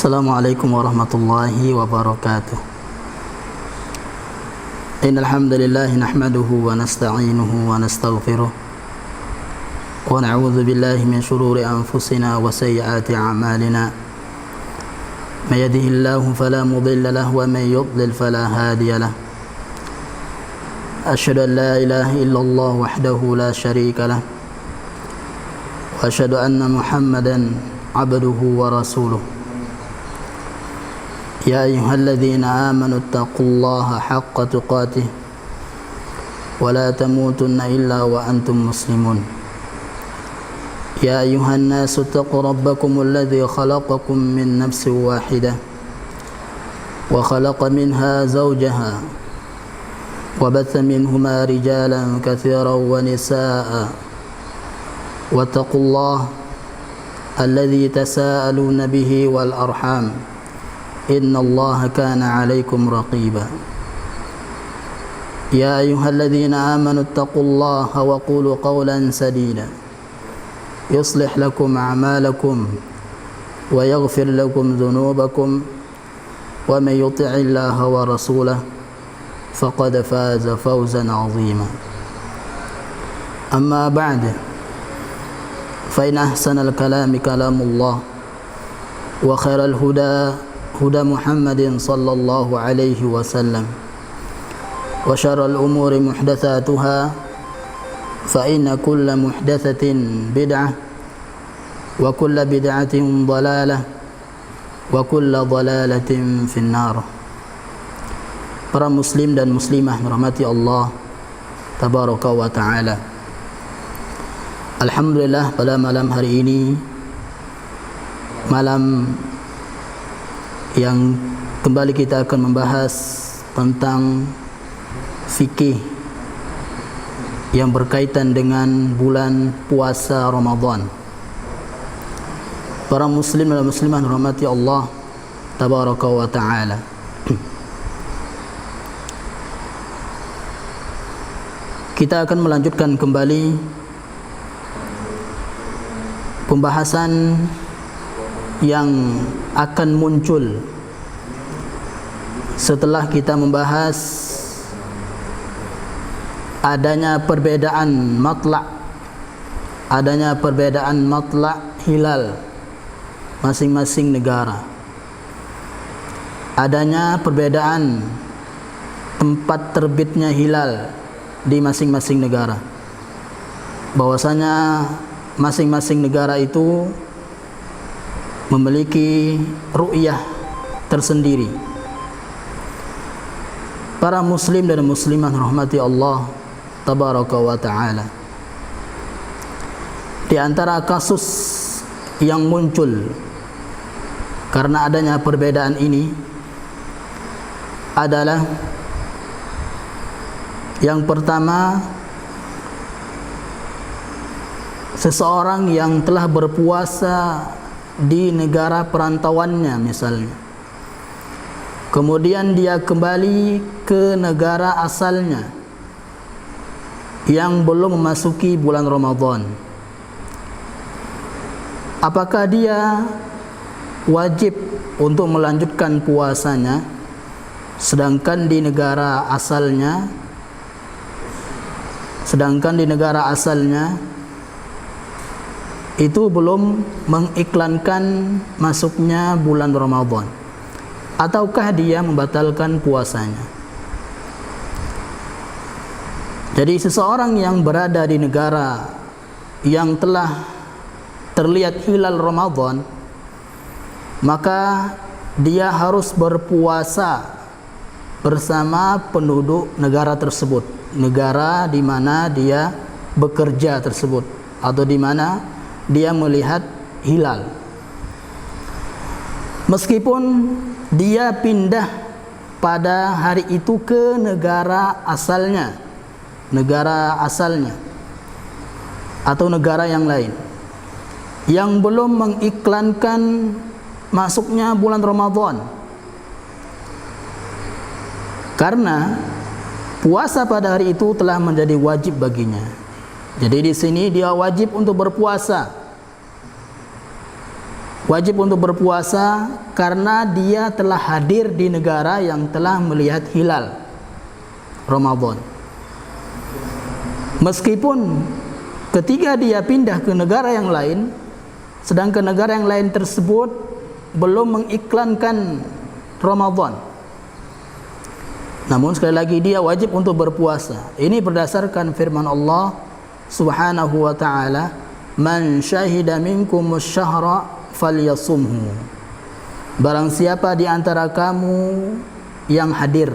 Assalamualaikum warahmatullahi wabarakatuh. Innal hamdalillah nahmaduhu wa nasta'inuhu wa nastaghfiruh wa na'udzu billahi min shururi anfusina wa sayyiati a'malina. May yahdihillahu fala mudilla lahu wa may yudlil fala hadiya lahu. Asyhadu an la ilaha illallah wahdahu la syarika lahu wa asyhadu anna Muhammadan abduhu wa rasuluh. يا أيها الذين آمنوا اتقوا الله حق تقاته ولا تموتن إلا وأنتم مسلمون. يا أيها الناس اتقوا ربكم الذي خلقكم من نفس واحدة وخلق منها زوجها وبث منهما رجالا كثيرا ونساء واتقوا الله الذي تساءلون به والأرحام إن الله كان عليكم رقيبا. يا أيها الذين آمنوا اتقوا الله وقولوا قولا سديدا يصلح لكم أعمالكم ويغفر لكم ذنوبكم ومن يطع الله ورسوله فقد فاز فوزا عظيما. أما بعد فإن أحسن الكلام كلام الله وخير الهدى هدى محمد صلى الله عليه وسلم وشر الأمور محدثاتها فإن كل محدثة بدعة وكل بدعة ضلالة وكل ضلالة في النار. Para muslim dan muslimah merahmati Allah tabaraka wa ta'ala. Alhamdulillah, pada malam hari ini, malam yang kembali kita akan membahas tentang fikih yang berkaitan dengan bulan puasa Ramadan. Para muslim dan muslimah rahmati Allah tabaraka wa ta'ala. Kita akan melanjutkan kembali pembahasan yang akan muncul setelah kita membahas adanya perbedaan matla' hilal masing-masing negara, adanya perbedaan tempat terbitnya hilal di masing-masing negara, bahwasanya masing-masing negara itu memiliki ru'yah tersendiri. Para muslim dan muslimah rahmati Allah tabaraka wa ta'ala, di antara kasus yang muncul karena adanya perbedaan ini adalah yang pertama, seseorang yang telah berpuasa di negara perantauannya misalnya, kemudian dia kembali ke negara asalnya yang belum memasuki bulan Ramadan, apakah dia wajib untuk melanjutkan puasanya sedangkan di negara asalnya itu belum mengiklankan masuknya bulan Ramadan, ataukah dia membatalkan puasanya? Jadi seseorang yang berada di negara yang telah terlihat hilal Ramadan, maka dia harus berpuasa bersama penduduk negara tersebut, negara di mana dia bekerja tersebut, atau di mana dia melihat hilal. Meskipun dia pindah pada hari itu ke negara asalnya atau negara yang lain yang belum mengiklankan masuknya bulan Ramadan, karena puasa pada hari itu telah menjadi wajib baginya. Jadi di sini dia wajib untuk berpuasa Wajib untuk berpuasa karena dia telah hadir di negara yang telah melihat hilal Ramadan. Meskipun ketika dia pindah ke negara yang lain, sedangkan negara yang lain tersebut belum mengiklankan Ramadan, namun sekali lagi dia wajib untuk berpuasa. Ini berdasarkan firman Allah Subhanahu wa ta'ala, "Man syahida minkumus syahra falyasumhu." Barang siapa di antara kamu yang hadir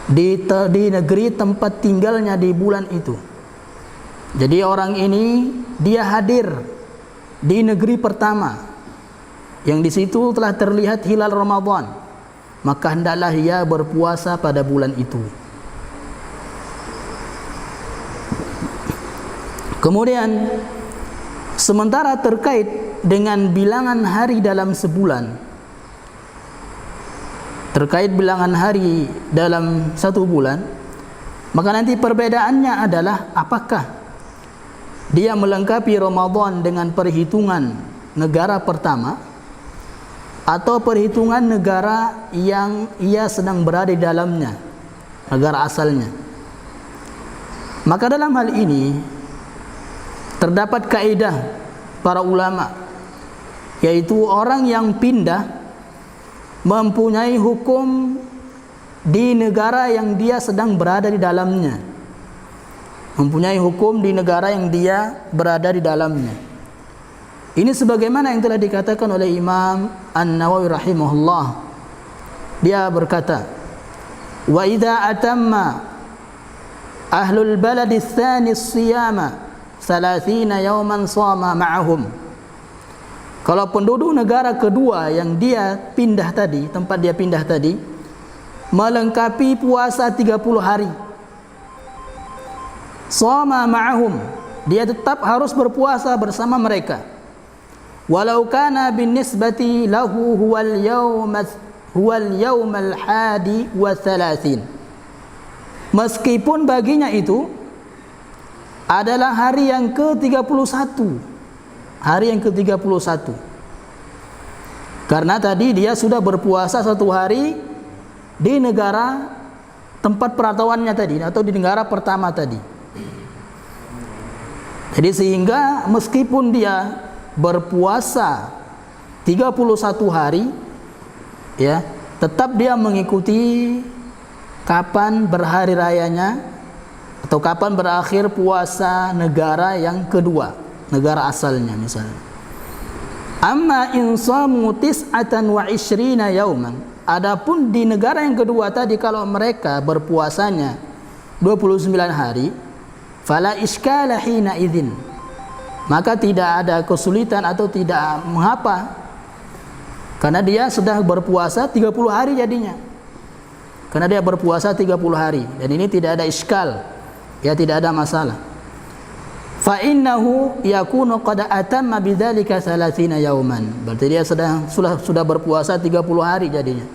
di negeri tempat tinggalnya di bulan itu. Jadi orang ini dia hadir di negeri pertama yang di situ telah terlihat hilal Ramadan, maka hendaklah ia berpuasa pada bulan itu. Kemudian sementara terkait dengan bilangan hari dalam sebulan, terkait bilangan hari dalam satu bulan, maka nanti perbedaannya adalah apakah dia melengkapi Ramadan dengan perhitungan negara pertama atau perhitungan negara yang ia sedang berada di dalamnya, negara asalnya. Maka dalam hal ini terdapat kaidah para ulama, yaitu orang yang pindah mempunyai hukum di negara yang dia sedang berada di dalamnya, mempunyai hukum di negara yang dia berada di dalamnya. Ini sebagaimana yang telah dikatakan oleh Imam An-Nawawi rahimahullah. Dia berkata, "Wa idza atamma ahlul baladi tsani as-siyama 30 yawman shama ma'ahum." Kalau penduduk negara kedua yang dia pindah tadi, tempat dia pindah tadi, melengkapi puasa 30 hari, shama ma'ahum, dia tetap harus berpuasa bersama mereka. Walau kana binisbati lahu huwal yawmal hadi wa thalathin. Meskipun baginya itu adalah hari yang ke-31. Hari yang ke-31. Karena tadi dia sudah berpuasa 1 hari di negara tempat perantauannya tadi, atau di negara pertama tadi. Jadi sehingga meskipun dia berpuasa 31 hari, ya, tetap dia mengikuti kapan berhari rayanya atau kapan berakhir puasa negara yang kedua, negara asalnya misalnya. Amma in shamu 29 yauman. Adapun di negara yang kedua tadi, kalau mereka berpuasanya 29 hari, fala iskala hina idzin, maka tidak ada kesulitan atau tidak mengapa, karena dia sudah berpuasa 30 hari jadinya. Karena dia berpuasa 30 hari, dan ini tidak ada iskal, ya, tidak ada masalah. Fa innahu yakunu qad atamma bidzalika 30 yauman. Berarti dia sudah berpuasa 30 hari jadinya.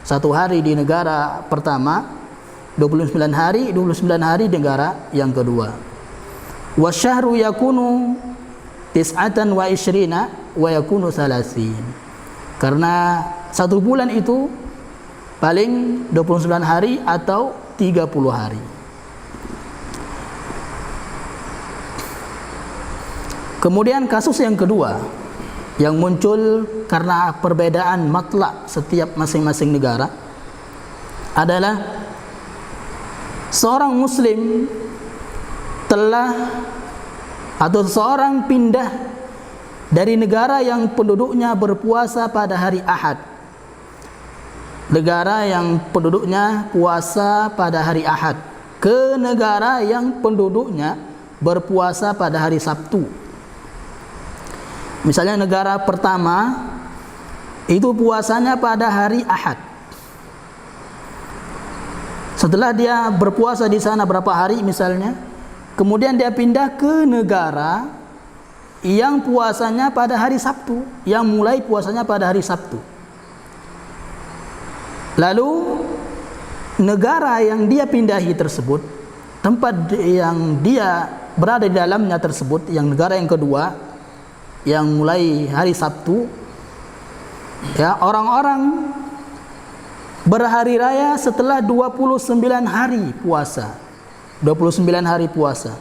1 hari di negara pertama, 29 hari di negara yang kedua. Wa syahru yakunu 29 wa yakunu 30. Karena 1 bulan itu paling 29 hari atau 30 hari. Kemudian kasus yang kedua yang muncul karena perbedaan matlak setiap masing-masing negara adalah seorang muslim telah atau seorang pindah dari negara yang penduduknya berpuasa pada hari Ahad, negara yang penduduknya puasa pada hari Ahad, ke negara yang penduduknya berpuasa pada hari Sabtu. Misalnya negara pertama itu puasanya pada hari Ahad. Setelah dia berpuasa di sana berapa hari misalnya, kemudian dia pindah ke negara yang puasanya pada hari Sabtu, yang mulai puasanya pada hari Sabtu. Lalu negara yang dia pindahi tersebut, tempat yang dia berada di dalamnya tersebut, yang negara yang kedua, yang mulai hari Sabtu, ya, orang-orang berhari raya setelah 29 hari puasa. 29 hari puasa.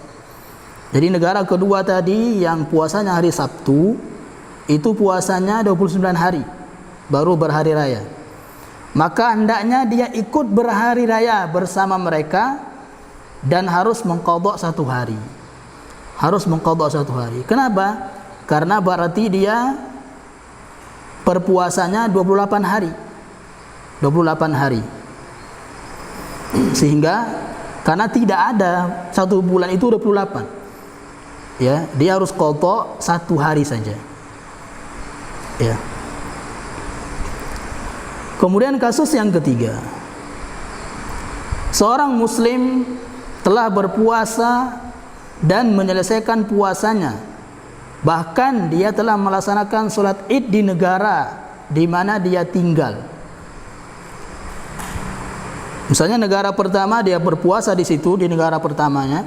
Jadi negara kedua tadi yang puasanya hari Sabtu, itu puasanya 29 hari baru berhari raya. Maka hendaknya dia ikut berhari raya bersama mereka dan harus mengqadha 1 hari. Harus mengqadha 1 hari. Kenapa? Karena berarti dia berpuasanya 28 hari. 28 hari. Sehingga karena tidak ada 1 bulan itu 28. Ya, dia harus qadha 1 hari saja. Ya. Kemudian kasus yang ketiga, seorang muslim telah berpuasa dan menyelesaikan puasanya, bahkan dia telah melaksanakan sholat id di negara di mana dia tinggal. Misalnya negara pertama dia berpuasa di situ, di negara pertamanya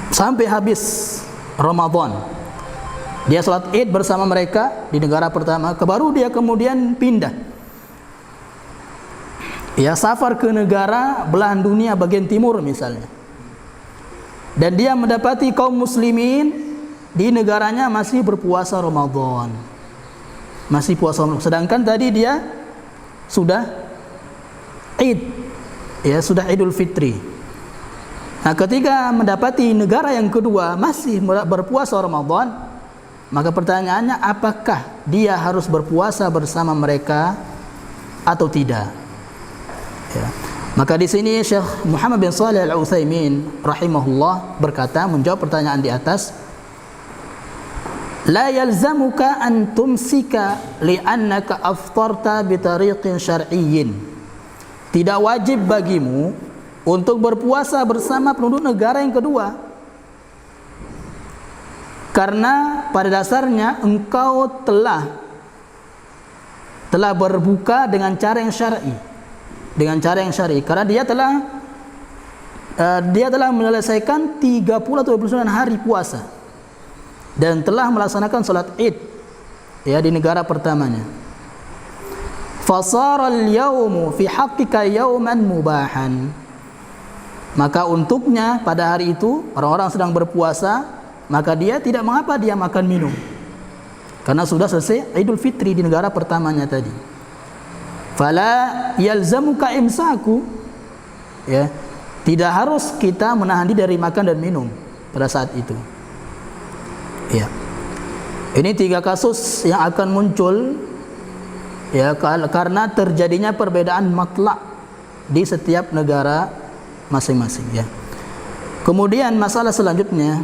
sampai habis Ramadan. Dia sholat id bersama mereka di negara pertama, baru dia kemudian pindah. Ya, safar ke negara belahan dunia bagian timur misalnya. Dan dia mendapati kaum muslimin di negaranya masih berpuasa Ramadan. Masih puasa Ramadan. Sedangkan tadi dia sudah id. Ya, sudah Idul Fitri. Nah, ketika mendapati negara yang kedua masih berpuasa Ramadan, maka pertanyaannya, apakah dia harus berpuasa bersama mereka atau tidak? Ya. Maka di sini Syekh Muhammad bin Shalih Al-Utsaimin rahimahullah berkata, menjawab pertanyaan di atas, la yalzamuka an tumsika li'annaka aftarta bi tariqin syar'iyyin. Tidak wajib bagimu untuk berpuasa bersama penduduk negara yang kedua, karena pada dasarnya engkau telah berbuka dengan cara yang syar'i. Dengan cara yang syar'i. Karena dia telah menyelesaikan 30 atau 29 hari puasa dan telah melaksanakan salat Id, ya, di negara pertamanya. Fasara al-yawmu fi haqqika yawman mubahan. Maka untuknya pada hari itu orang-orang sedang berpuasa, maka dia tidak mengapa dia makan minum, karena sudah selesai Idul Fitri di negara pertamanya tadi. Fala yalzamuka imsaku, ya, tidak harus kita menahan diri dari makan dan minum pada saat itu. Ya. Ini 3 kasus yang akan muncul, ya, karena terjadinya perbedaan matlak di setiap negara masing-masing, ya. Kemudian masalah selanjutnya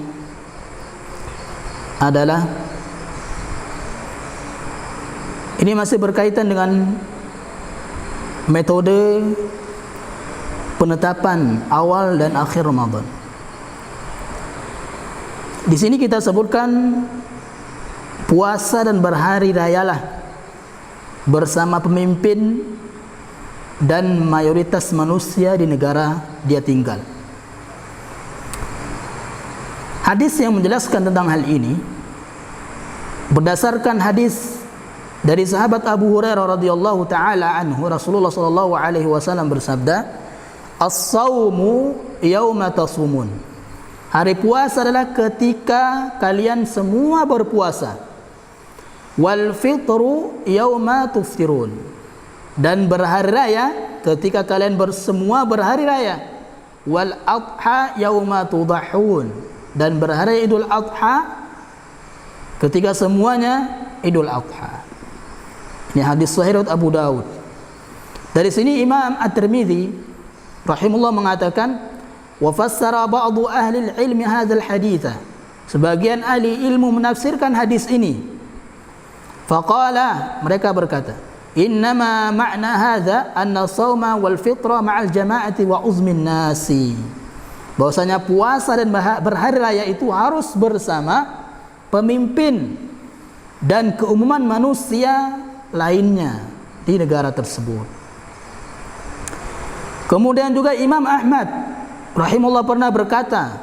adalah, ini masih berkaitan dengan metode penetapan awal dan akhir Ramadan. Di sini kita sebutkan puasa dan berhari rayalah bersama pemimpin dan mayoritas manusia di negara dia tinggal. Hadis yang menjelaskan tentang hal ini berdasarkan hadis dari sahabat Abu Hurairah radhiyallahu taala anhu, Rasulullah sallallahu alaihi wasallam bersabda, "As-shaumu yauma tasumun." Hari puasa adalah ketika kalian semua berpuasa. Wal fitru yauma tuftirun. Dan berhari raya ketika kalian semua berhari raya. Wal adha yauma tudahun. Dan berhari Idul Adha ketika semuanya Idul Adha. Ini hadis sahih riwayat Abu Daud. Dari sini Imam At-Tirmidzi rahimahullah mengatakan, wa fassara ba'du ahli al-ilmi hadzal haditsa. Sebagian ahli ilmu menafsirkan hadis ini. Faqala, mereka berkata, innama ma'na hadza anna shauma wal fitra ma'al jama'ati wa uzmin nasi. Bahwasanya puasa dan berhari raya itu harus bersama pemimpin dan keumuman manusia lainnya di negara tersebut. Kemudian juga Imam Ahmad rahimahullah pernah berkata,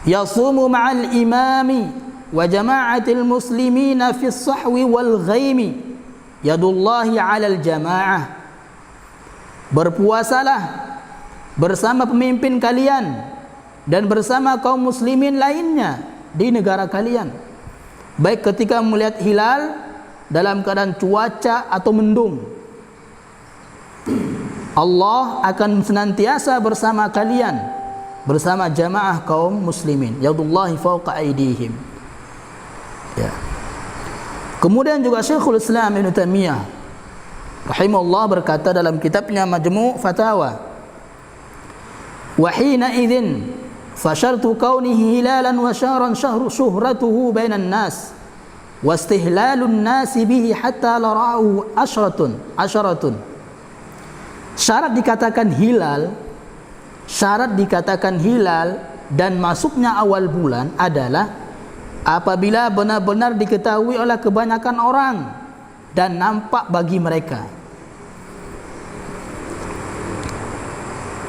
yasumu ma'al imami wa jama'atil muslimina fis sahwi wal ghaimi yadullahi 'alal jama'ah. Berpuasalah bersama pemimpin kalian dan bersama kaum muslimin lainnya di negara kalian, baik ketika melihat hilal dalam keadaan cuaca atau mendung. Allah akan senantiasa bersama kalian, bersama jamaah kaum muslimin. Yadullahi fawqa aydihim. Ya. Kemudian juga Syekhul Islam Ibn Taimiyah rahimahullah berkata dalam kitabnya Majmu' Fatawa, wa hina idzin fashartu kaunihi hilalan wa syahran syuhratuhu bainan nas wa istihlalun nasi bihi hatta la ra'ahu asharatun. Syarat dikatakan hilal dan masuknya awal bulan adalah apabila benar-benar diketahui oleh kebanyakan orang dan nampak bagi mereka.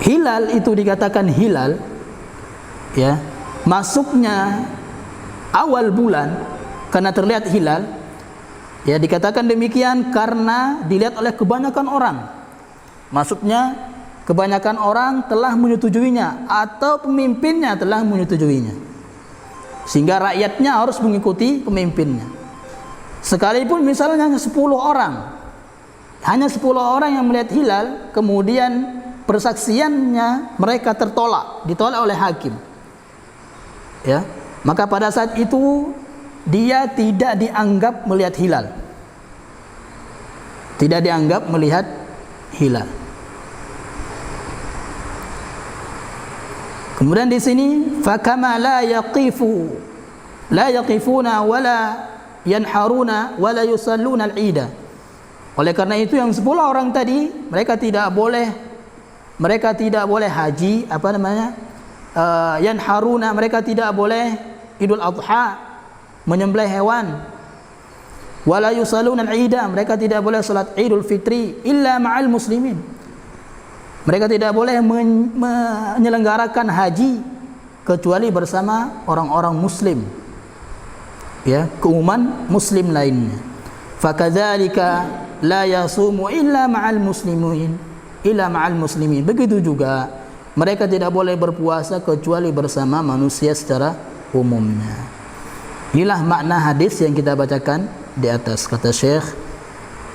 Hilal itu dikatakan hilal, ya, masuknya awal bulan karena terlihat hilal, ya, dikatakan demikian karena dilihat oleh kebanyakan orang. Maksudnya kebanyakan orang telah menyetujuinya atau pemimpinnya telah menyetujuinya, sehingga rakyatnya harus mengikuti pemimpinnya. Sekalipun misalnya hanya 10 orang yang melihat hilal, kemudian persaksiannya mereka ditolak oleh hakim, ya, maka pada saat itu dia tidak dianggap melihat hilal, tidak dianggap melihat hilal. Kemudian di sini fakama la yaqifuna wala yanharuna wala yusalluna al-ida. Oleh karena itu yang 10 orang tadi mereka tidak boleh haji, yanharuna, mereka tidak boleh Idul Adha, menyembelih hewan. Wala yusalluna al-ida, mereka tidak boleh salat Idul Fitri illa ma'al muslimin. Mereka tidak boleh menyelenggarakan haji kecuali bersama orang-orang muslim, ya, keumuman muslim lainnya. Fakadzalika la yasumu illa ma'al muslimin. Begitu juga mereka tidak boleh berpuasa kecuali bersama manusia secara umumnya. Inilah makna hadis yang kita bacakan di atas, kata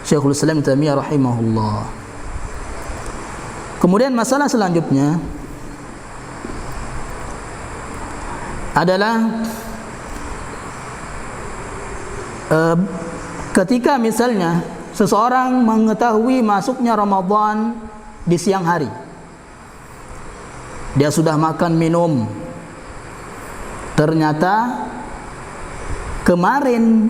Syekhul Islam Taimiyah rahimahullah. Kemudian masalah selanjutnya adalah ketika misalnya seseorang mengetahui masuknya Ramadan di siang hari, dia sudah makan minum, ternyata kemarin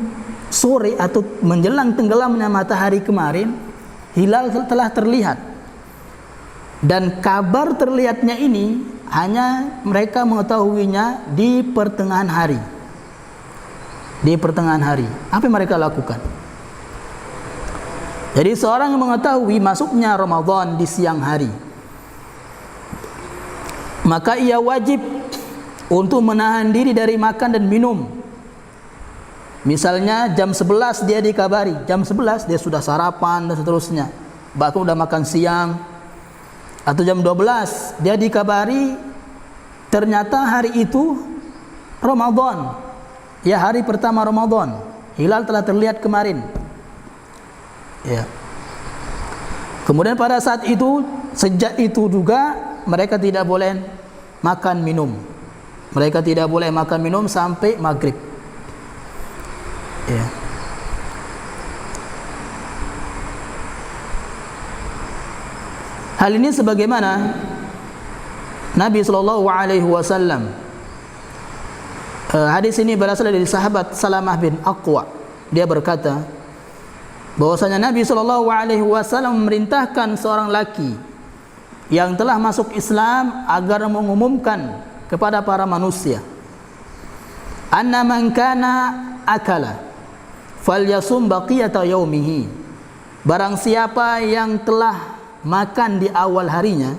sore atau menjelang tenggelamnya matahari kemarin hilal telah terlihat. Dan kabar terlihatnya ini hanya mereka mengetahuinya di pertengahan hari. Apa yang mereka lakukan? Jadi seorang yang mengetahui masuknya Ramadan di siang hari, maka ia wajib untuk menahan diri dari makan dan minum. Misalnya jam 11 dia dikabari, jam 11 dia sudah sarapan dan seterusnya, bahkan sudah makan siang. Atau jam 12 dia dikabari ternyata hari itu Ramadan, ya, hari pertama Ramadan, hilal telah terlihat kemarin, ya. Kemudian pada saat itu, sejak itu juga mereka tidak boleh makan minum. Mereka tidak boleh makan minum sampai maghrib, ya. Hal ini sebagaimana Nabi SAW, hadis ini berasal dari sahabat Salamah bin Aqwa. Dia berkata bahwasanya Nabi SAW memerintahkan seorang laki yang telah masuk Islam agar mengumumkan kepada para manusia, anna man kana akala falyasum baqiyata yaumihi. Barang siapa yang telah makan di awal harinya,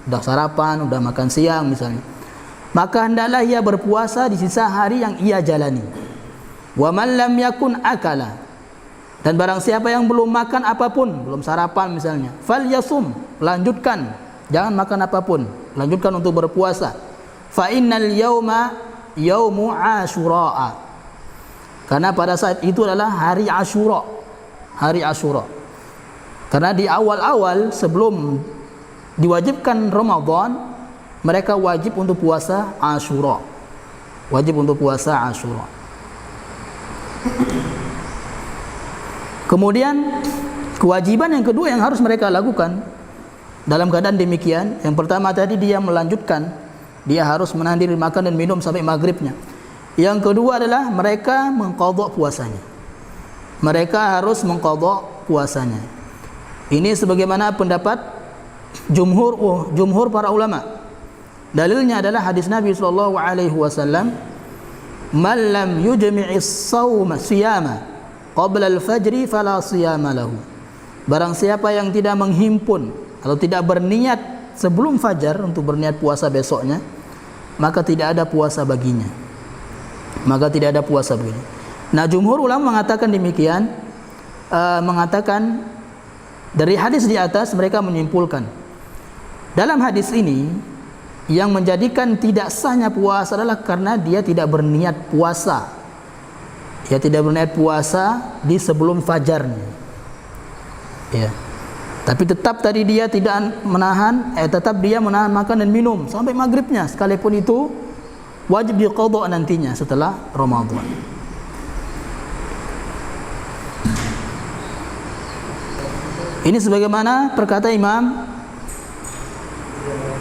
sudah sarapan, sudah makan siang misalnya, maka hendaklah ia berpuasa di sisa hari yang ia jalani. Wa man lam yakun akala, dan barang siapa yang belum makan apapun, belum sarapan misalnya, falyasum, lanjutkan, jangan makan apapun, lanjutkan untuk berpuasa. Fa innal yauma yaumu Asyura, karena pada saat itu adalah hari Asyura, hari Asyura. Karena di awal-awal sebelum diwajibkan Ramadan, mereka wajib untuk puasa Asyura, wajib untuk puasa Asyura. Kemudian kewajiban yang kedua yang harus mereka lakukan dalam keadaan demikian, yang pertama tadi dia melanjutkan, dia harus menahan diri makan dan minum sampai maghribnya. Yang kedua adalah mereka mengqadha puasanya. Mereka harus mengqadha puasanya. Ini sebagaimana pendapat jumhur para ulama. Dalilnya adalah hadis Nabi sallallahu alaihi wasallam, "Man lam yujmi'is siyama qabla al-fajri fala siyama lahu." Barang siapa yang tidak menghimpun atau tidak berniat sebelum fajar untuk berniat puasa besoknya, maka tidak ada puasa baginya. Maka tidak ada puasa baginya. Nah, jumhur ulama mengatakan demikian, mengatakan dari hadis di atas mereka menyimpulkan dalam hadis ini yang menjadikan tidak sahnya puasa adalah karena dia tidak berniat puasa. Dia tidak berniat puasa di sebelum fajarnya. Ya. Tapi tetap tadi dia tidak menahan, tetap dia menahan makan dan minum sampai maghribnya, sekalipun itu wajib diqadha nantinya setelah Ramadan. Ini sebagaimana perkata Imam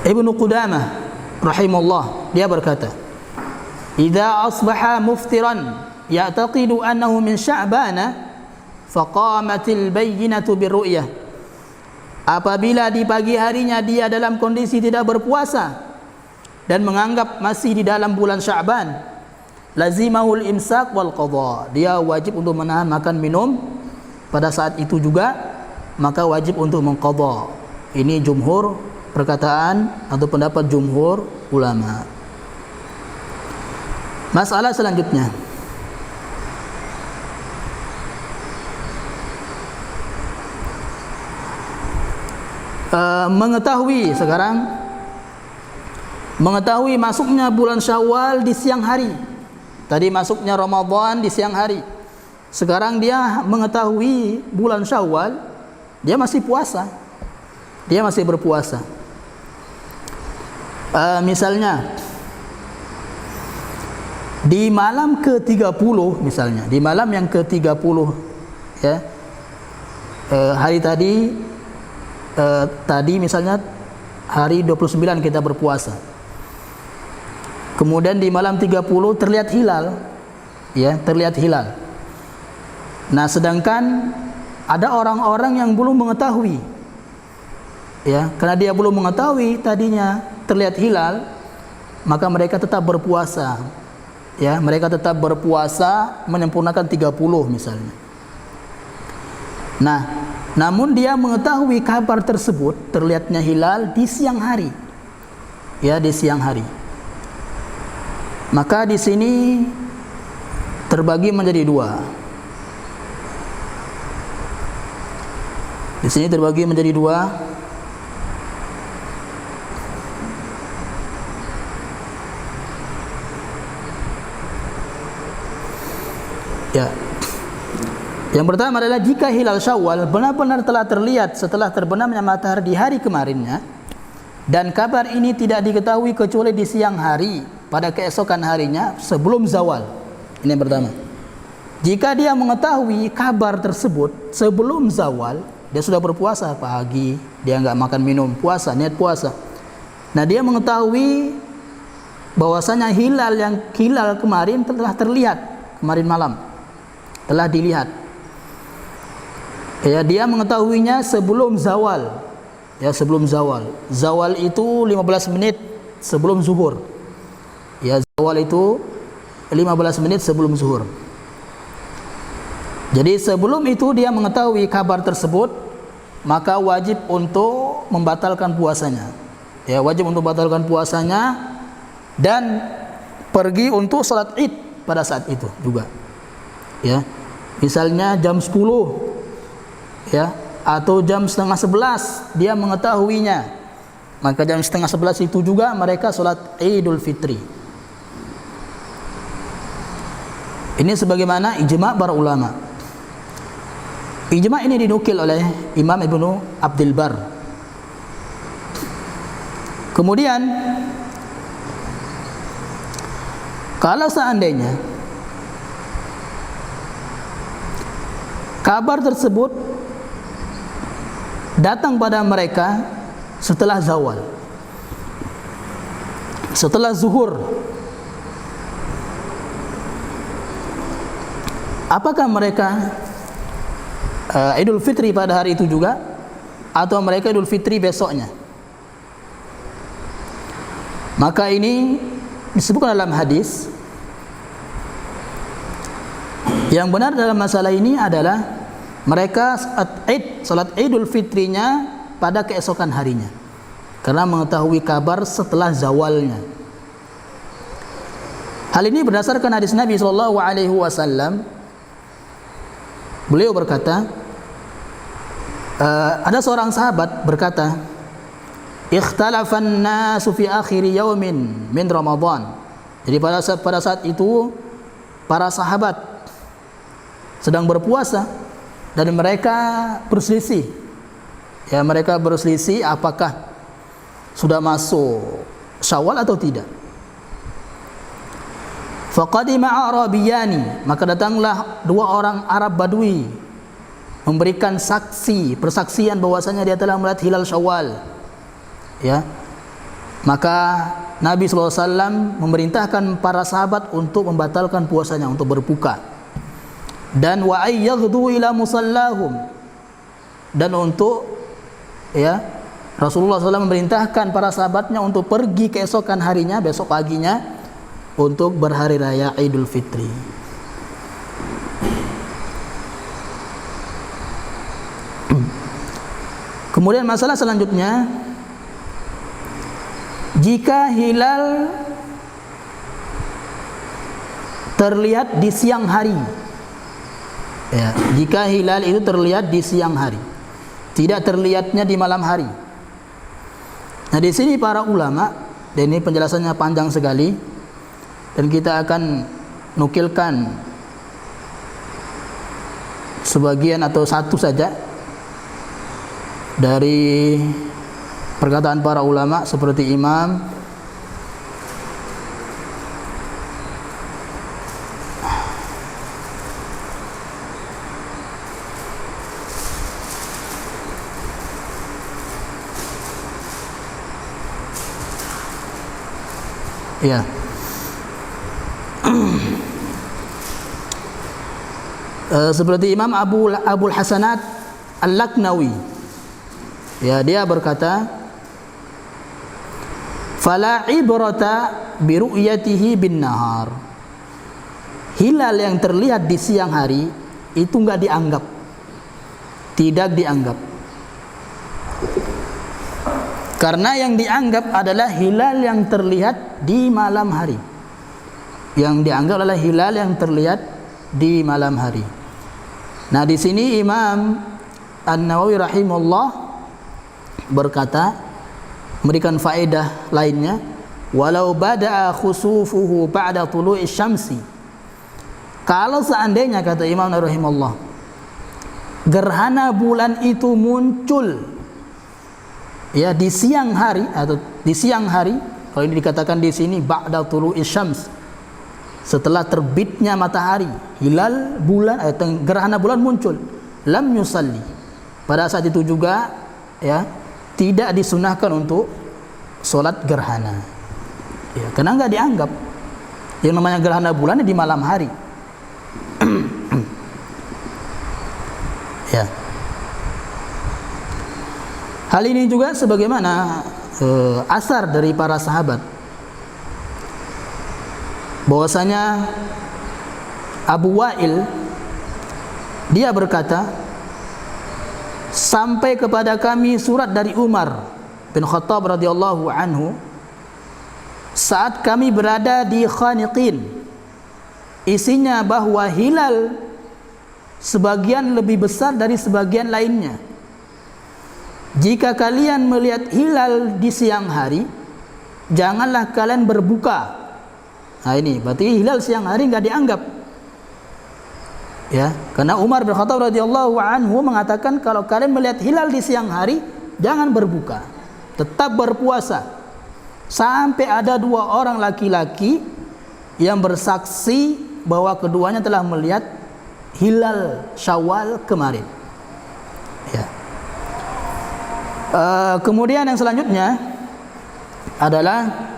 Ibnu Qudamah rahimahullah, dia berkata, "Idza asbaha muftiran ya'taqidu annahu min Sya'bana faqamatil bayyinatu birru'yah." Apabila di pagi harinya dia dalam kondisi tidak berpuasa dan menganggap masih di dalam bulan Sya'ban, lazimahul imsak wal qadha. Dia wajib untuk menahan makan minum pada saat itu juga, maka wajib untuk mengqadha. Ini jumhur perkataan atau pendapat jumhur ulama. Masalah selanjutnya, mengetahui masuknya bulan Syawal di siang hari. Tadi masuknya Ramadan di siang hari. Sekarang dia mengetahui bulan Syawal, dia masih puasa, dia masih berpuasa. Misalnya di malam ke-30, misalnya di malam yang ke-30 ya, hari tadi misalnya hari 29 kita berpuasa, kemudian di malam 30 terlihat hilal, ya, terlihat hilal. Nah, sedangkan ada orang-orang yang belum mengetahui, ya, karena dia belum mengetahui tadinya terlihat hilal, maka mereka tetap berpuasa, ya, mereka tetap berpuasa menyempurnakan 30 misalnya. Nah, namun dia mengetahui kabar tersebut, terlihatnya hilal di siang hari, ya, di siang hari. Maka di sini terbagi menjadi dua. Di sini terbagi menjadi dua. Ya. Yang pertama adalah jika hilal Syawal benar-benar telah terlihat setelah terbenamnya matahari di hari kemarinnya, dan kabar ini tidak diketahui kecuali di siang hari pada keesokan harinya sebelum zawal. Ini yang pertama. Jika dia mengetahui kabar tersebut sebelum zawal, dia sudah berpuasa pagi, dia enggak makan minum, puasa, niat puasa. Nah, dia mengetahui bahwasanya hilal kemarin telah terlihat kemarin malam, telah dilihat. Ya, dia mengetahuinya sebelum zawal. Ya, sebelum zawal. Zawal itu 15 menit sebelum zuhur. Ya, zawal itu 15 menit sebelum zuhur. Jadi sebelum itu dia mengetahui kabar tersebut, maka wajib untuk membatalkan puasanya. Ya, wajib untuk membatalkan puasanya dan pergi untuk salat Id pada saat itu juga. Ya. Misalnya jam 10 ya, atau jam setengah 11 dia mengetahuinya, maka jam setengah 11 itu juga mereka salat Idul Fitri. Ini sebagaimana ijma' para ulama. Ijma' ini dinukil oleh Imam Ibnu Abdul Bar. Kemudian kalau seandainya kabar tersebut datang pada mereka setelah zawal, setelah zuhur, apakah mereka Idul Fitri pada hari itu juga, atau mereka Idul Fitri besoknya? Maka ini disebutkan dalam hadis. Yang benar dalam masalah ini adalah mereka salat Idul Fitrinya pada keesokan harinya, karena mengetahui kabar setelah zawalnya. Hal ini berdasarkan hadis Nabi SAW. Beliau berkata, ada seorang sahabat berkata, ikhtalafan nasu fi akhir yaumin min Ramadan. Jadi pada saat itu para sahabat sedang berpuasa dan mereka berselisih. Ya, mereka berselisih apakah sudah masuk Syawal atau tidak. Faqadima Arabiyani, maka datanglah dua orang Arab Badui memberikan persaksian bahwasanya dia telah melihat hilal Syawal. Ya. Maka Nabi SAW memerintahkan para sahabat untuk membatalkan puasanya, untuk berbuka. Dan wa ayyaghdu ila musallahum, dan untuk Rasulullah SAW memerintahkan para sahabatnya untuk pergi keesokan harinya, besok paginya, untuk berhari raya Idul Fitri. Kemudian masalah selanjutnya, jika hilal terlihat di siang hari, ya, jika hilal itu terlihat di siang hari, tidak terlihatnya di malam hari. Nah, di sini para ulama, dan ini penjelasannya panjang sekali, dan kita akan nukilkan sebagian atau satu saja dari perkataan para ulama seperti Imam seperti Imam Abul Hasanat Al-Laknawi. Ya, dia berkata, fala ibrata bi ru'yatihi bin nahar. Hilal yang terlihat di siang hari itu enggak dianggap, tidak dianggap. Karena yang dianggap adalah hilal yang terlihat di malam hari. Yang dianggap adalah hilal yang terlihat di malam hari. Nah, di sini Imam An-Nawawi rahimahullah berkata, memberikan faedah lainnya, walau bada'a khusufuhu ba'da tulu'i syamsi. Kalau seandainya, kata Imam An-Nawawi rahimahullah, gerhana bulan itu muncul ya di siang hari, atau di siang hari, kalau ini dikatakan di sini ba'da tulu'i syams, setelah terbitnya matahari, hilal bulan atau gerhana bulan muncul, lam yusalli, pada saat itu juga ya tidak disunahkan untuk sholat gerhana, ya, karena nggak dianggap. Yang namanya gerhana bulan di malam hari. Ya. Hal ini juga sebagaimana asar dari para sahabat, bahwasanya Abu Wa'il dia berkata, sampai kepada kami surat dari Umar bin Khattab radhiyallahu anhu saat kami berada di Khaniqin, isinya bahwa hilal sebagian lebih besar dari sebagian lainnya. Jika kalian melihat hilal di siang hari, janganlah kalian berbuka. Nah ini berarti hilal siang hari enggak dianggap. Ya, karena Umar bin Khattab radhiyallahu anhu mengatakan kalau kalian melihat hilal di siang hari, jangan berbuka, tetap berpuasa. Sampai ada 2 orang laki-laki yang bersaksi bahwa keduanya telah melihat hilal Syawal kemarin. Ya. Kemudian yang selanjutnya adalah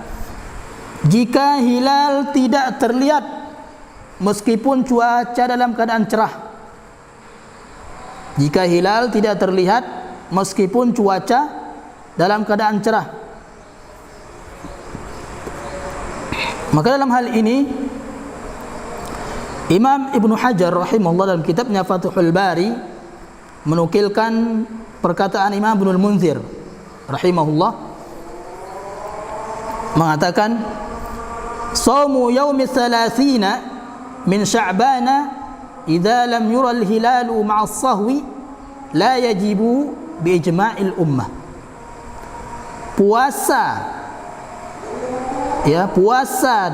jika hilal tidak terlihat meskipun cuaca dalam keadaan cerah. Jika hilal tidak terlihat meskipun cuaca dalam keadaan cerah, maka dalam hal ini Imam Ibnu Hajar rahimahullah dalam kitabnya Fathul Bari menukilkan perkataan Imam Ibnul Munzir rahimahullah mengatakan Shaumu yaumi thalathina min Sya'bana idza lam yura al-hilalu ma'a as-sahwi la yajibu bi ijma'il ummah. Puasa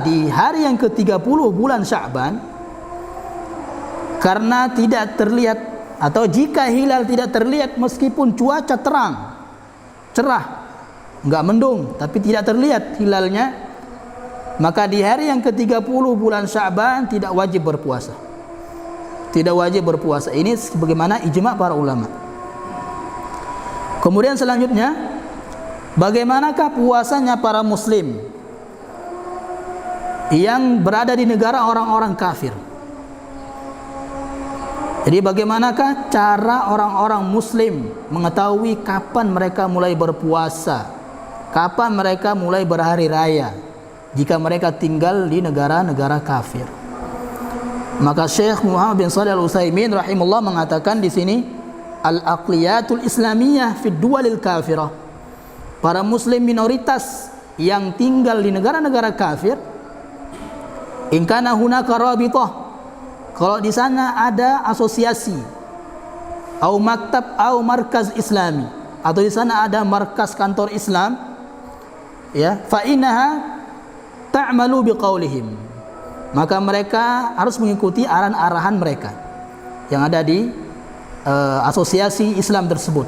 di hari yang ke-30 bulan Sya'ban karena tidak terlihat, atau jika hilal tidak terlihat meskipun cuaca terang, cerah, enggak mendung tapi tidak terlihat hilalnya, maka di hari yang ke-30 bulan Sya'ban tidak wajib berpuasa. Tidak wajib berpuasa. Ini sebagaimana ijma' para ulama. Kemudian selanjutnya, bagaimanakah puasanya para muslim yang berada di negara orang-orang kafir? Jadi bagaimanakah cara orang-orang muslim mengetahui kapan mereka mulai berpuasa, kapan mereka mulai berhari raya jika mereka tinggal di negara-negara kafir? Maka Syekh Muhammad bin Shalih Al-Utsaimin rahimahullah mengatakan di sini al-aqliyatul islamiyah fid duwalil kafirah. Para muslim minoritas yang tinggal di negara-negara kafir, in kana hunaka rabithah, kalau di sana ada asosiasi, atau maktab, atau markaz Islami, atau di sana ada markas kantor Islam, ya, fa innaha ta'malu biqaulihim, maka mereka harus mengikuti arahan-arahan mereka yang ada di asosiasi Islam tersebut.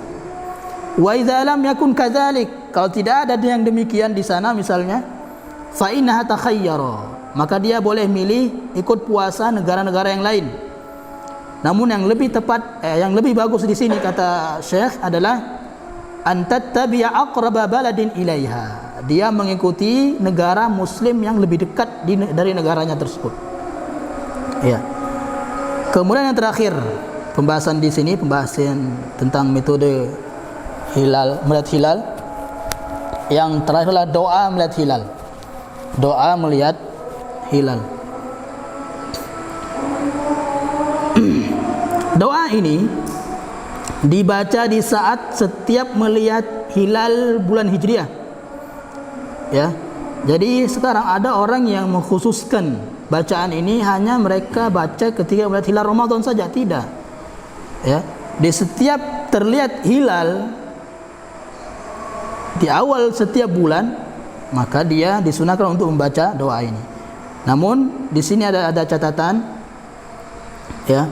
Wa idza lam yakun kadzalik, kalau tidak ada yang demikian di sana misalnya, fa innaha takhayyara, maka dia boleh milih ikut puasa negara-negara yang lain. Namun yang lebih tepat, yang lebih bagus di sini kata Syekh adalah an tattabi'a aqraba baladin ilaiha, dia mengikuti negara muslim yang lebih dekat dari negaranya tersebut. Ya. Kemudian yang terakhir, pembahasan di sini pembahasan tentang metode hilal, melihat hilal. Yang terakhir adalah doa melihat hilal. Doa melihat hilal. Doa ini dibaca di saat setiap melihat hilal bulan Hijriah. Ya. Jadi sekarang ada orang yang mengkhususkan bacaan ini hanya mereka baca ketika melihat hilal Ramadan saja, tidak. Ya. Di setiap terlihat hilal di awal setiap bulan, maka dia disunahkan untuk membaca doa ini. Namun di sini ada catatan, ya.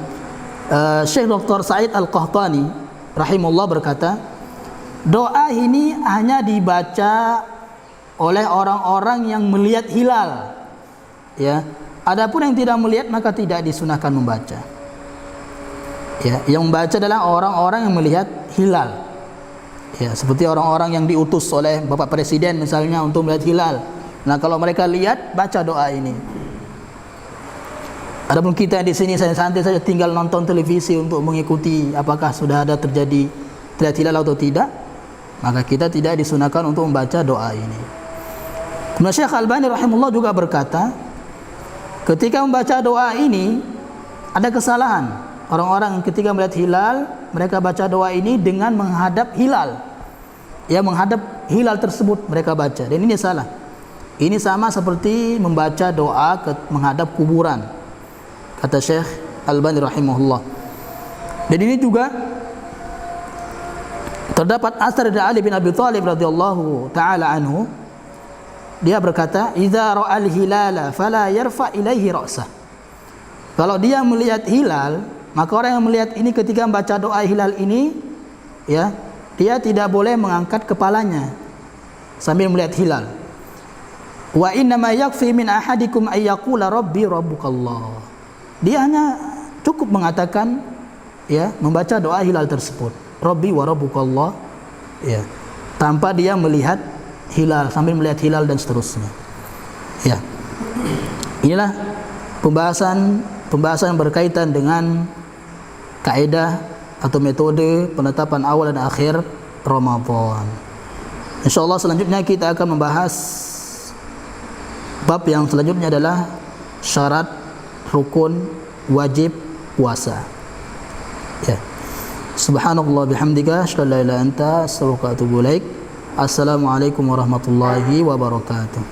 Syekh Dr. Sa'id Al-Qahtani rahimahullah berkata, doa ini hanya dibaca oleh orang-orang yang melihat hilal, ya. Adapun yang tidak melihat maka tidak disunahkan membaca. Ya, yang membaca adalah orang-orang yang melihat hilal. Ya, seperti orang-orang yang diutus oleh Bapak Presiden misalnya untuk melihat hilal. Nah, kalau mereka lihat, baca doa ini. Adapun kita di sini santai saja tinggal nonton televisi untuk mengikuti apakah sudah ada terjadi terlihat hilal atau tidak, maka kita tidak disunahkan untuk membaca doa ini. Kemudian Syekh Albani rahimahullah juga berkata, ketika membaca doa ini ada kesalahan. Orang-orang ketika melihat hilal, mereka baca doa ini dengan menghadap hilal. Ya, menghadap hilal tersebut mereka baca. Dan ini salah. Ini sama seperti membaca doa menghadap kuburan, kata Syekh Albani rahimahullah. Dan ini juga terdapat asar dari Ali bin Abi Thalib radhiyallahu taala anhu. Dia berkata, "Idza ra'al hilala fala yarfa ilaihi ra'sah." Kalau dia melihat hilal, maka orang yang melihat ini ketika membaca doa hilal ini, ya, dia tidak boleh mengangkat kepalanya sambil melihat hilal. Wa inna ma yakfi min ahadikum ay yaqula rabbi rabbukallah. Dia hanya cukup mengatakan, ya, membaca doa hilal tersebut, rabbi wa rabbukallah, ya, tanpa dia melihat hilal, sambil melihat hilal dan seterusnya. Ya. Inilah pembahasan yang berkaitan dengan kaidah atau metode penetapan awal dan akhir Ramadan. Insyaallah selanjutnya kita akan membahas bab yang selanjutnya adalah syarat, rukun, wajib puasa. Ya. Subhanallah bihamdika asyhadu an la ilaha illa anta astaghfiruka wa atubu ilaik. Assalamualaikum warahmatullahi wabarakatuh.